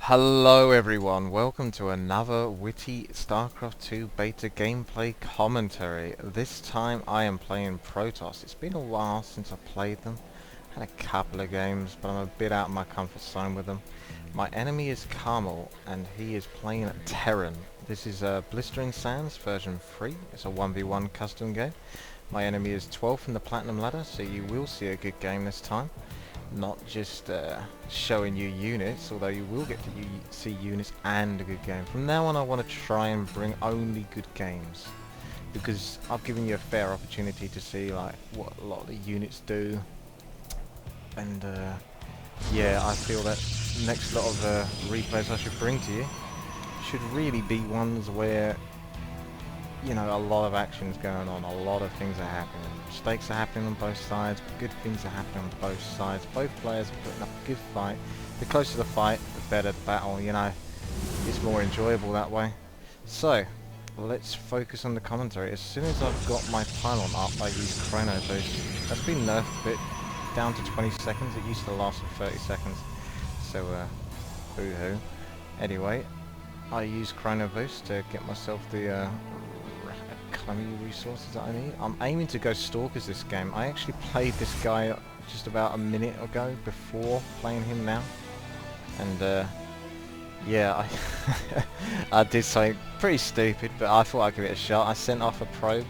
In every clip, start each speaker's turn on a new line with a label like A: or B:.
A: Hello everyone, welcome to another witty Starcraft 2 beta gameplay commentary. This time I am playing Protoss. It's been a while since I played them. Had a couple of games, but I'm a bit out of my comfort zone with them. My enemy is Khamul, and he is playing Terran. This is Blistering Sands version 3. It's a 1v1 custom game. My enemy is 12th in the Platinum ladder, so you will see a good game this time. Not just showing you units, although you will get to see units and a good game. From now on I want to try and bring only good games, because I've given you a fair opportunity to see like what a lot of the units do, and yeah, I feel that next lot of replays I should bring to you should really be ones where, you know, a lot of action's going on, a lot of things are happening. Mistakes are happening on both sides, but good things are happening on both sides. Both players are putting up a good fight. The closer the fight, the better the battle, you know. It's more enjoyable that way. So, let's focus on the commentary. As soon as I've got my pylon up, I use Chrono Boost. That's been nerfed a bit, down to 20 seconds. It used to last for 30 seconds. So, boo-hoo. Anyway, I use Chrono Boost to get myself the resources that I need. I'm aiming to go Stalkers this game. I actually played this guy just about a minute ago before playing him now, and yeah, I did something pretty stupid, but I thought I'd give it a shot. I sent off a probe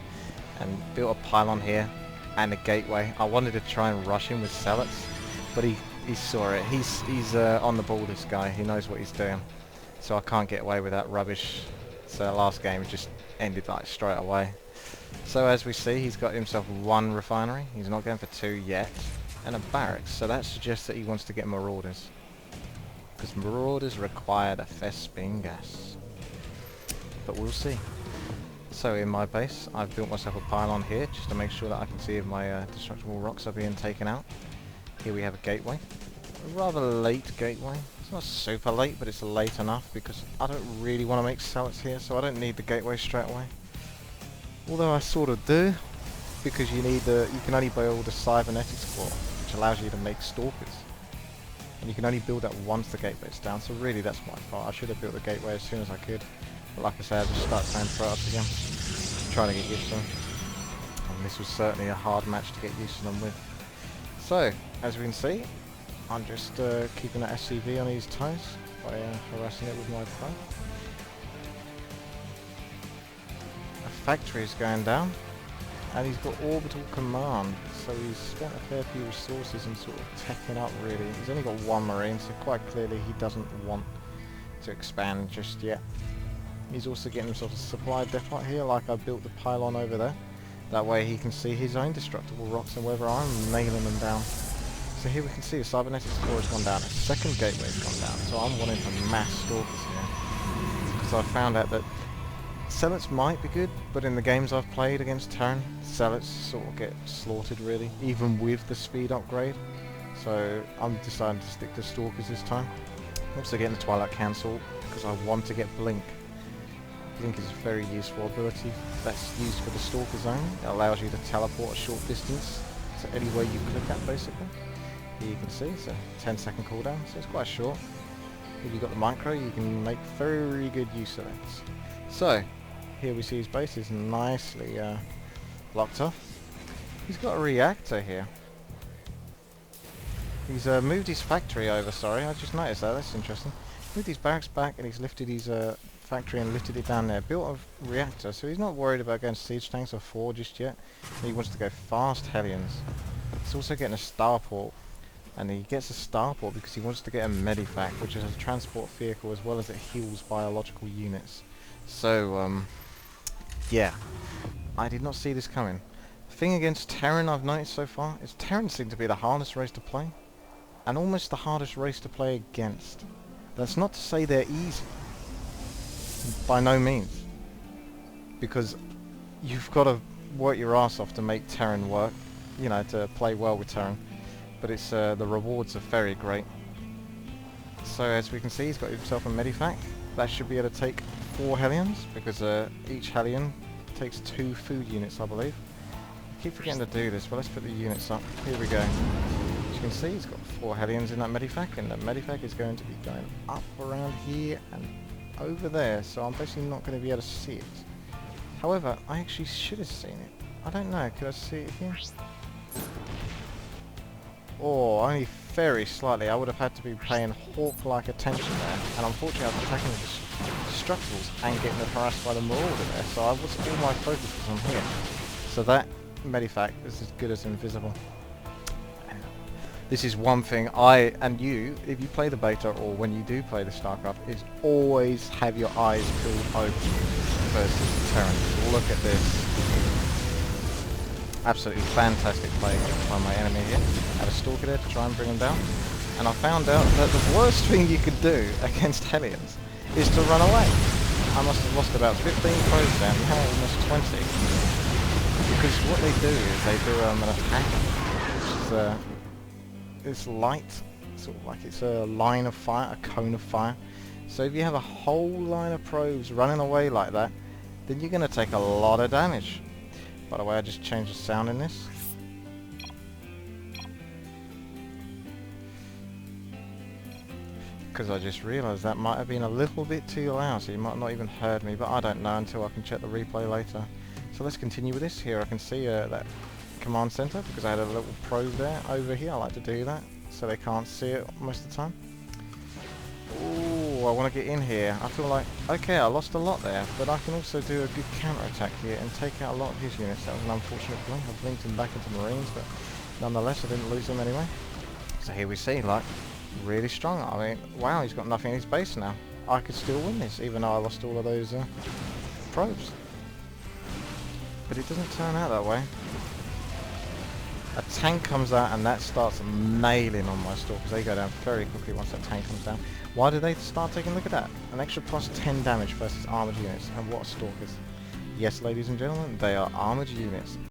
A: and built a pylon here and a gateway. I wanted to try and rush him with Zealots, but he saw it. He's on the ball, this guy. He knows what he's doing, so I can't get away with that rubbish. So last game just ended like straight away. So as we see, he's got himself one refinery. He's not going for two yet, and a barracks. So that suggests that he wants to get marauders, because marauders require the Vespene gas. But we'll see. So in my base, I've built myself a pylon here just to make sure that I can see if my destructible rocks are being taken out. Here we have a gateway. A rather late gateway. It's not super late, but it's late enough because I don't really want to make Zealots here, so I don't need the gateway straight away. Although I sort of do, because you can only build a cybernetics core, which allows you to make Stalkers. And you can only build that once the gateway's down, so really that's my fault. I should have built the gateway as soon as I could. But like I said, I just start playing Protoss again, trying to get used to them. And this was certainly a hard match to get used to them with. So, as we can see, I'm just keeping that SCV on his toes by harassing it with my probe. A factory is going down, and he's got orbital command, so he's spent a fair few resources and sort of teching up really. He's only got one marine, so quite clearly he doesn't want to expand just yet. He's also getting himself a supply depot here, like I built the pylon over there. That way he can see his own destructible rocks and whether I'm nailing them down. So here we can see the cybernetics core has gone down, a second gateway has gone down, so I'm wanting to mass Stalkers here. Because I found out that Zealots might be good, but in the games I've played against Terran, Zealots sort of get slaughtered really, even with the speed upgrade. So I'm deciding to stick to Stalkers this time. I'm also getting the Twilight Cancel, because I want to get Blink. Blink is a very useful ability that's used for the Stalker zone. It allows you to teleport a short distance to anywhere you click at basically. Here you can see it's a 10-second cooldown, so it's quite short. If you've got the micro, you can make very good use of it. So, here we see his base is nicely blocked off. He's got a reactor here. He's moved his factory over, sorry, I just noticed that, that's interesting. Moved his barracks back and he's lifted his factory and lifted it down there. Built a reactor, so he's not worried about going siege tanks or 4 just yet. He wants to go fast Hellions. He's also getting a starport. And he gets a starport because he wants to get a medivac, which is a transport vehicle as well as it heals biological units. So, yeah. I did not see this coming. The thing against Terran I've noticed so far is Terran seem to be the hardest race to play. And almost the hardest race to play against. That's not to say they're easy. By no means. Because you've got to work your ass off to make Terran work. You know, to play well with Terran. But it's the rewards are very great. So as we can see, he's got himself a medivac. That should be able to take 4 Hellions, because each Hellion takes 2 food units, I believe. I keep forgetting to do this, but let's put the units up. Here we go. you can see, he's got 4 Hellions in that medivac, and the medivac is going to be going up around here and over there, so I'm basically not going to be able to see it. However, I actually should have seen it. I don't know, could I see it here? Oh, only very slightly. I would have had to be paying hawk-like attention there, and unfortunately I was attacking the destructibles and getting harassed by the Marauder there, so all my focus was on here. So that medivac is as good as invisible. This is one thing I and you, if you play the beta or when you do play the Starcraft, is always have your eyes peeled open versus the Terran. Look at this. Absolutely fantastic play by my enemy here. Had a Stalker there to try and bring him down. And I found out that the worst thing you could do against Hellions is to run away. I must have lost about 15 probes there, now almost 20. Because what they do is they do an attack, which is it's light, sort of like it's a line of fire, a cone of fire. So if you have a whole line of probes running away like that, then you're going to take a lot of damage. By the way, I just changed the sound in this. Because I just realised that might have been a little bit too loud, so you might not even heard me, but I don't know until I can check the replay later. So let's continue with this. Here I can see that command center, because I had a little probe there over here. I like to do that so they can't see it most of the time. Ooh, I want to get in here. I feel like, okay, I lost a lot there, but I can also do a good counter attack here and take out a lot of his units. That was an unfortunate blink. I blinked him back into Marines, but nonetheless I didn't lose him anyway. So here we see, like, really strong. I mean, wow, he's got nothing in his base now. I could still win this, even though I lost all of those probes. But it doesn't turn out that way. A tank comes out and that starts nailing on my stalkers. They go down very quickly once that tank comes down. Why do they start taking a look at that? An extra plus 10 damage versus armoured units. And what are stalkers? Yes, ladies and gentlemen, they are armoured units.